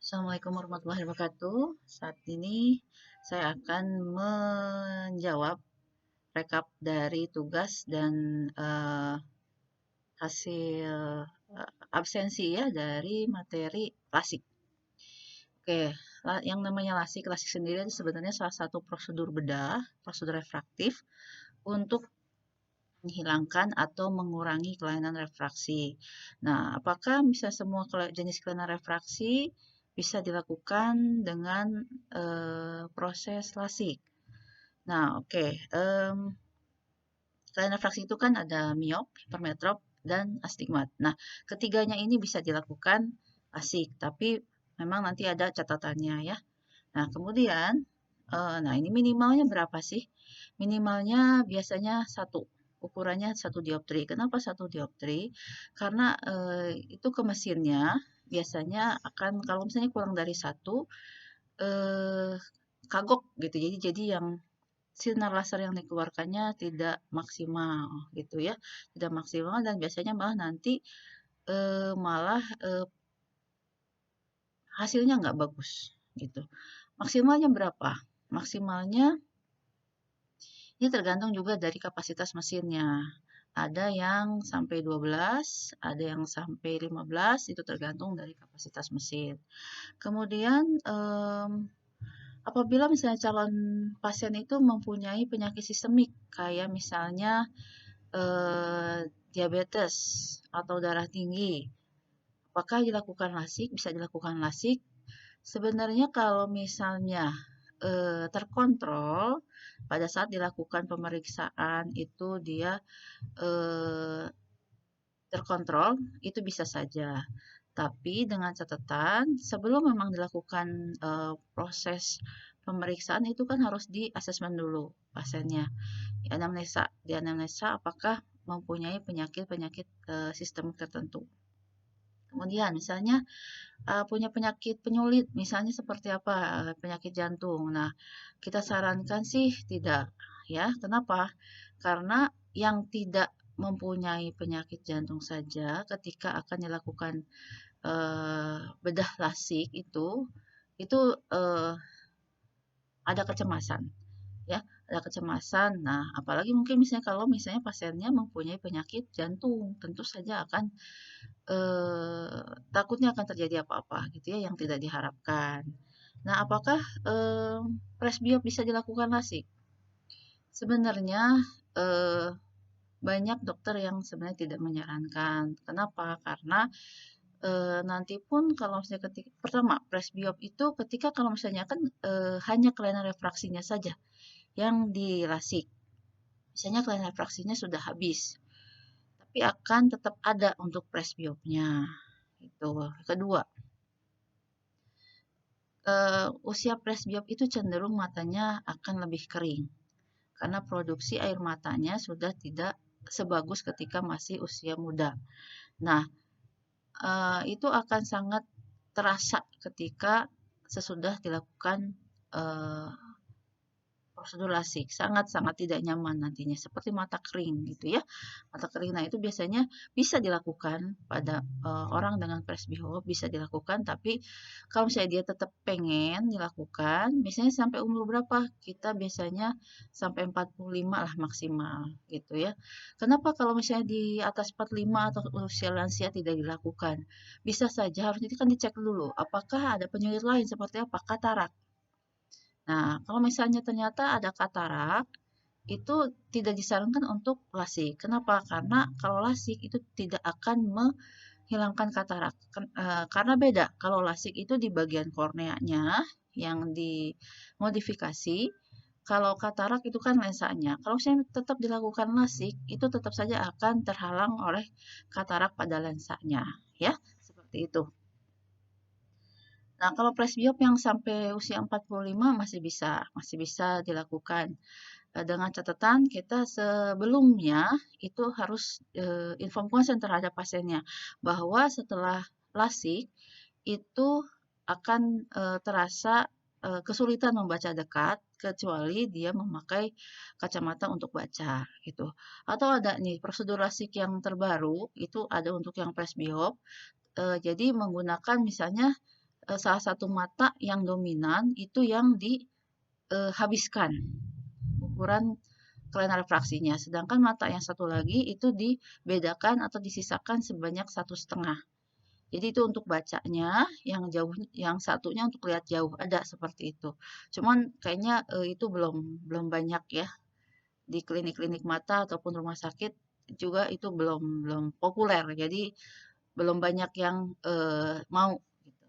Assalamualaikum warahmatullahi wabarakatuh. Saat ini saya akan menjawab rekap dari tugas dan hasil absensi ya dari materi lasik. Oke, yang namanya lasik sendiri itu sebenarnya salah satu prosedur bedah, prosedur refraktif untuk menghilangkan atau mengurangi kelainan refraksi. Nah, apakah bisa semua jenis kelainan refraksi bisa dilakukan dengan proses lasik? Nah, oke. Kelainan refraksi itu kan ada miop, hipermetrop, dan astigmat. Nah, ketiganya ini bisa dilakukan lasik, tapi memang nanti ada catatannya ya. Nah, kemudian, nah ini minimalnya berapa sih? Minimalnya biasanya satu, ukurannya satu dioptri. Kenapa satu dioptri? Karena itu ke mesinnya biasanya akan kalau misalnya kurang dari satu, eh, kagok gitu. Jadi yang sinar laser yang dikeluarkannya tidak maksimal gitu ya, tidak maksimal dan biasanya malah nanti malah hasilnya nggak bagus gitu. Maksimalnya berapa? Maksimalnya ini tergantung juga dari kapasitas mesinnya. Ada yang sampai 12, ada yang sampai 15, itu tergantung dari kapasitas mesin. Kemudian, apabila misalnya calon pasien itu mempunyai penyakit sistemik, kayak misalnya diabetes atau darah tinggi, apakah dilakukan lasik? Bisa dilakukan lasik. Sebenarnya kalau misalnya terkontrol pada saat dilakukan pemeriksaan itu dia eh, terkontrol, itu bisa saja. Tapi dengan catatan sebelum memang dilakukan proses pemeriksaan itu kan harus di asesmen dulu pasiennya, di anamnesa apakah mempunyai penyakit-penyakit sistemik tertentu. Kemudian misalnya punya penyakit penyulit, misalnya seperti apa, penyakit jantung. Nah, kita sarankan sih tidak, ya. Kenapa? Karena yang tidak mempunyai penyakit jantung saja ketika akan dilakukan bedah lasik itu eh, ada kecemasan, ya, ada kecemasan. Nah, apalagi mungkin misalnya kalau misalnya pasiennya mempunyai penyakit jantung, tentu saja akan takutnya akan terjadi apa-apa gitu ya yang tidak diharapkan. Nah, apakah presbiop bisa dilakukan lasik? Sebenarnya eh, banyak dokter yang sebenarnya tidak menyarankan. Kenapa? Karena nanti pun kalau misalnya ketika pertama presbiop itu ketika kalau misalnya kan hanya kelainan refraksinya saja yang dilasik. Misalnya kelainan refraksinya sudah habis, tapi akan tetap ada untuk presbiopnya. Itu. Kedua, usia presbiop itu cenderung matanya akan lebih kering karena produksi air matanya sudah tidak sebagus ketika masih usia muda. Nah, itu akan sangat terasa ketika sesudah dilakukan eee, prosedur lasik, sangat-sangat tidak nyaman nantinya, seperti mata kering gitu ya, mata kering. Nah, itu biasanya bisa dilakukan pada orang dengan presbyope, bisa dilakukan, tapi kalau misalnya dia tetap pengen dilakukan, biasanya sampai umur berapa? Kita biasanya sampai 45 lah maksimal gitu ya. Kenapa kalau misalnya di atas 45 atau usia lansia tidak dilakukan? Bisa saja harusnya kan dicek dulu, apakah ada penyakit lain seperti apa? Katarak. Nah, kalau misalnya ternyata ada katarak, itu tidak disarankan untuk lasik. Kenapa? Karena kalau lasik itu tidak akan menghilangkan katarak. Karena beda. Kalau lasik itu di bagian korneanya yang dimodifikasi. Kalau katarak itu kan lensanya. Kalau misalnya tetap dilakukan lasik, itu tetap saja akan terhalang oleh katarak pada lensanya. Ya, seperti itu. Nah, kalau presbiop yang sampai usia 45 masih bisa dilakukan. Dengan catatan kita sebelumnya itu harus inform konsen terhadap pasiennya bahwa setelah lasik itu akan terasa kesulitan membaca dekat kecuali dia memakai kacamata untuk baca gitu. Atau ada nih prosedur lasik yang terbaru itu ada untuk yang presbiop. Jadi menggunakan misalnya salah satu mata yang dominan itu yang dihabiskan ukuran kelainan refraksinya. Sedangkan mata yang satu lagi itu dibedakan atau disisakan sebanyak 1,5. Jadi itu untuk bacanya, yang satunya untuk lihat jauh, ada seperti itu. Cuman kayaknya itu belum belum banyak ya di klinik-klinik mata ataupun rumah sakit juga itu belum belum populer. Jadi belum banyak yang mau gitu.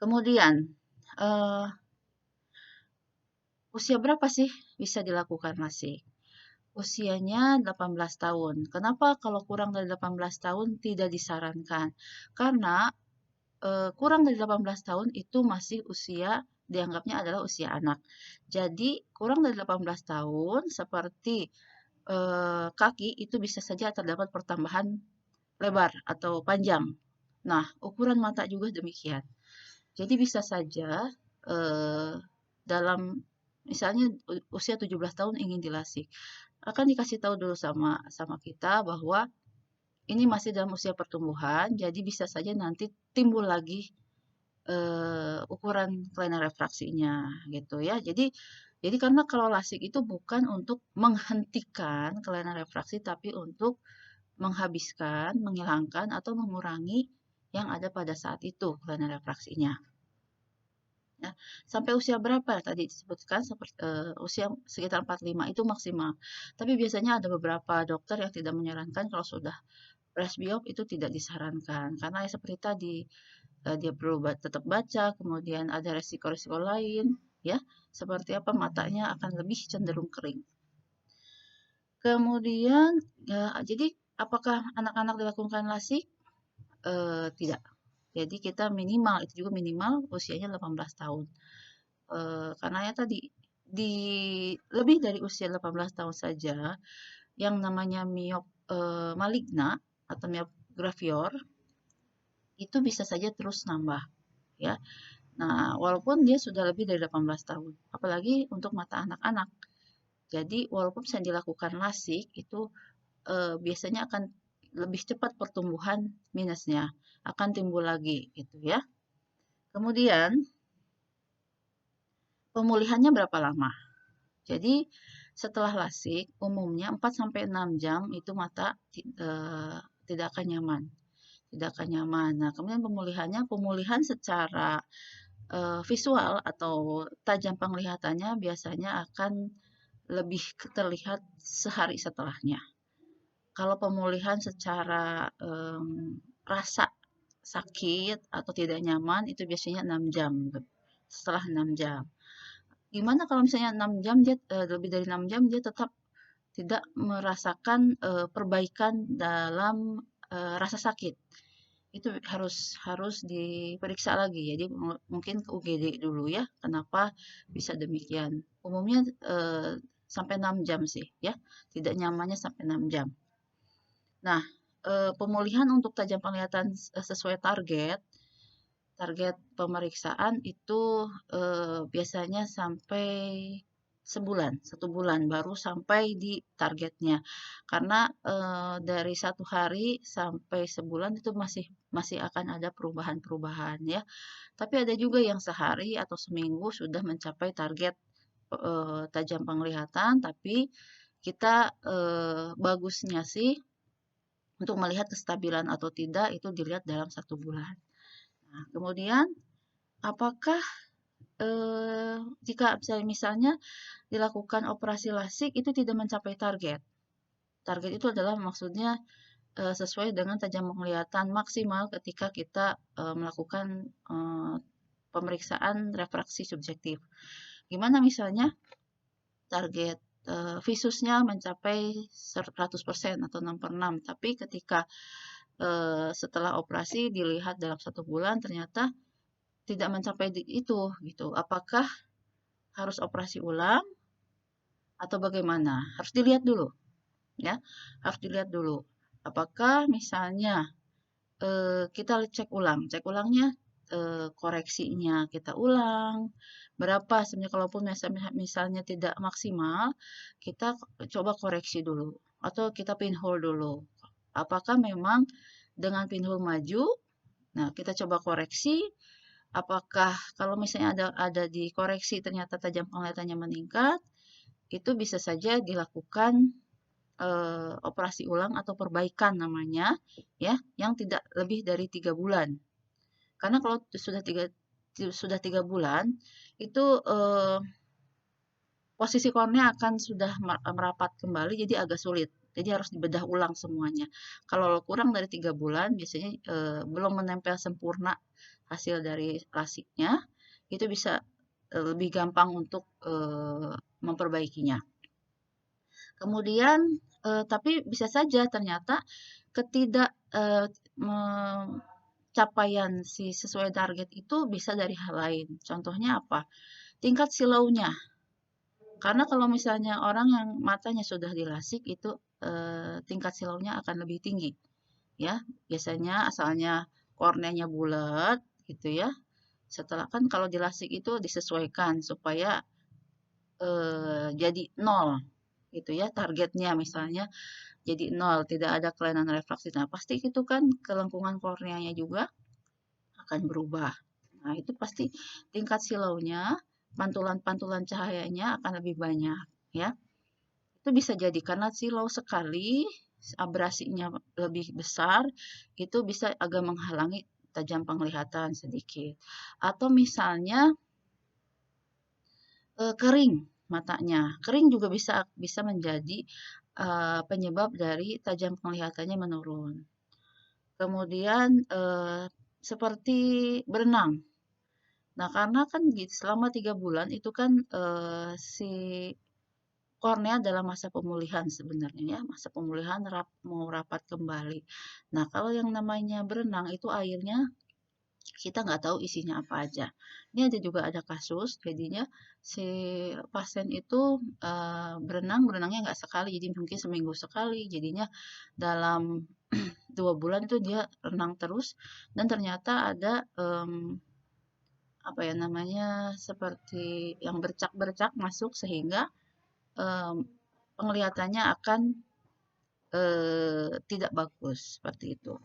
Kemudian eh, usia berapa sih bisa dilakukan LASIK? Usianya 18 tahun. Kenapa kalau kurang dari 18 tahun tidak disarankan? Karena kurang dari 18 tahun itu masih usia dianggapnya adalah usia anak. Jadi kurang dari 18 tahun seperti kaki itu bisa saja terdapat pertambahan lebar atau panjang. Nah, ukuran mata juga demikian. Jadi bisa saja eh, dalam misalnya usia 17 tahun ingin dilasik, akan dikasih tahu dulu sama sama kita bahwa ini masih dalam usia pertumbuhan, jadi bisa saja nanti timbul lagi ukuran kelainan refraksinya gitu ya. Jadi karena kalau lasik itu bukan untuk menghentikan kelainan refraksi, tapi untuk menghabiskan, menghilangkan, atau mengurangi yang ada pada saat itu kelainan refraksinya. Ya, sampai usia berapa tadi disebutkan seperti usia sekitar 45 itu maksimal. Tapi biasanya ada beberapa dokter yang tidak menyarankan kalau sudah presbiop itu tidak disarankan karena ya seperti tadi dia perlu tetap baca, kemudian ada resiko-resiko lain ya, seperti apa matanya akan lebih cenderung kering. Kemudian jadi apakah anak-anak dilakukan LASIK? Tidak. Jadi kita minimal itu juga minimal usianya 18 tahun. Karena ya tadi di lebih dari usia 18 tahun saja yang namanya miop maligna atau miop gravior itu bisa saja terus nambah ya. Nah, walaupun dia sudah lebih dari 18 tahun, apalagi untuk mata anak-anak. Jadi walaupun bisa dilakukan LASIK itu biasanya akan lebih cepat pertumbuhan minusnya, akan timbul lagi gitu ya. Kemudian pemulihannya berapa lama? Jadi setelah LASIK umumnya 4 sampai 6 jam itu mata tidak akan nyaman. Tidak akan nyaman. Nah, kemudian pemulihan secara visual atau tajam penglihatannya biasanya akan lebih terlihat sehari setelahnya. Kalau pemulihan secara rasa sakit atau tidak nyaman itu biasanya 6 jam. Setelah 6 jam. Gimana kalau misalnya 6 jam dia lebih dari 6 jam dia tetap tidak merasakan perbaikan dalam rasa sakit? Itu harus diperiksa lagi. Jadi mungkin ke UGD dulu ya, kenapa bisa demikian. Umumnya sampai 6 jam sih ya, tidak nyamannya sampai 6 jam. Nah, pemulihan untuk tajam penglihatan sesuai target, target pemeriksaan itu biasanya sampai sebulan, 1 bulan baru sampai di targetnya. Karena dari 1 hari sampai sebulan itu masih masih akan ada perubahan-perubahan ya. Tapi ada juga yang sehari atau seminggu sudah mencapai target tajam penglihatan, tapi kita bagusnya sih untuk melihat kestabilan atau tidak itu dilihat dalam 1 bulan. Nah, kemudian apakah jika misalnya dilakukan operasi LASIK itu tidak mencapai target? Target itu adalah maksudnya sesuai dengan tajam penglihatan maksimal ketika kita melakukan pemeriksaan refraksi subjektif. Gimana misalnya target visusnya mencapai 100% atau 6/6, tapi ketika setelah operasi dilihat dalam 1 bulan ternyata tidak mencapai itu gitu. Apakah harus operasi ulang atau bagaimana? Harus dilihat dulu ya. Harus dilihat dulu. Apakah misalnya kita cek ulang, cek ulangnya koreksinya kita ulang berapa sebenarnya kalaupun misalnya tidak maksimal kita coba koreksi dulu atau kita pinhole dulu apakah memang dengan pinhole maju Nah, kita coba koreksi, apakah kalau misalnya ada dikoreksi ternyata tajam penglihatannya meningkat, itu bisa saja dilakukan operasi ulang atau perbaikan namanya, ya, yang tidak lebih dari 3 bulan. Karena kalau sudah 3 bulan, itu posisi kornea akan sudah merapat kembali, jadi agak sulit. Jadi harus dibedah ulang semuanya. Kalau kurang dari 3 bulan, biasanya belum menempel sempurna hasil dari lasiknya, itu bisa lebih gampang untuk memperbaikinya. Kemudian, tapi bisa saja ternyata ketidak capaian si sesuai target itu bisa dari hal lain. Contohnya apa? Tingkat silaunya. Karena kalau misalnya orang yang matanya sudah dilasik itu tingkat silaunya akan lebih tinggi, ya. Biasanya asalnya korneanya bulat gitu ya. Setelah kan kalau dilasik itu disesuaikan supaya jadi nol gitu ya targetnya misalnya jadi nol, tidak ada kelainan refraksi. Nah, pasti itu kan kelengkungan korneanya juga akan berubah. Nah, itu pasti tingkat silaunya, pantulan-pantulan cahayanya akan lebih banyak, ya. Itu bisa jadi karena silau sekali, abrasinya lebih besar, itu bisa agak menghalangi tajam penglihatan sedikit. Atau misalnya kering matanya. Kering juga bisa menjadi penyebab dari tajam penglihatannya menurun. Kemudian seperti berenang. Nah, karena kan selama 3 bulan itu kan si kornea dalam masa pemulihan sebenarnya ya, masa pemulihan mau rapat kembali. Nah, kalau yang namanya berenang itu airnya kita nggak tahu isinya apa aja. Ini ada kasus, jadinya si pasien itu berenangnya nggak sekali, jadi mungkin seminggu sekali, jadinya dalam 2 bulan itu dia renang terus, dan ternyata ada apa ya namanya seperti yang bercak-bercak masuk sehingga em, penglihatannya akan tidak bagus seperti itu.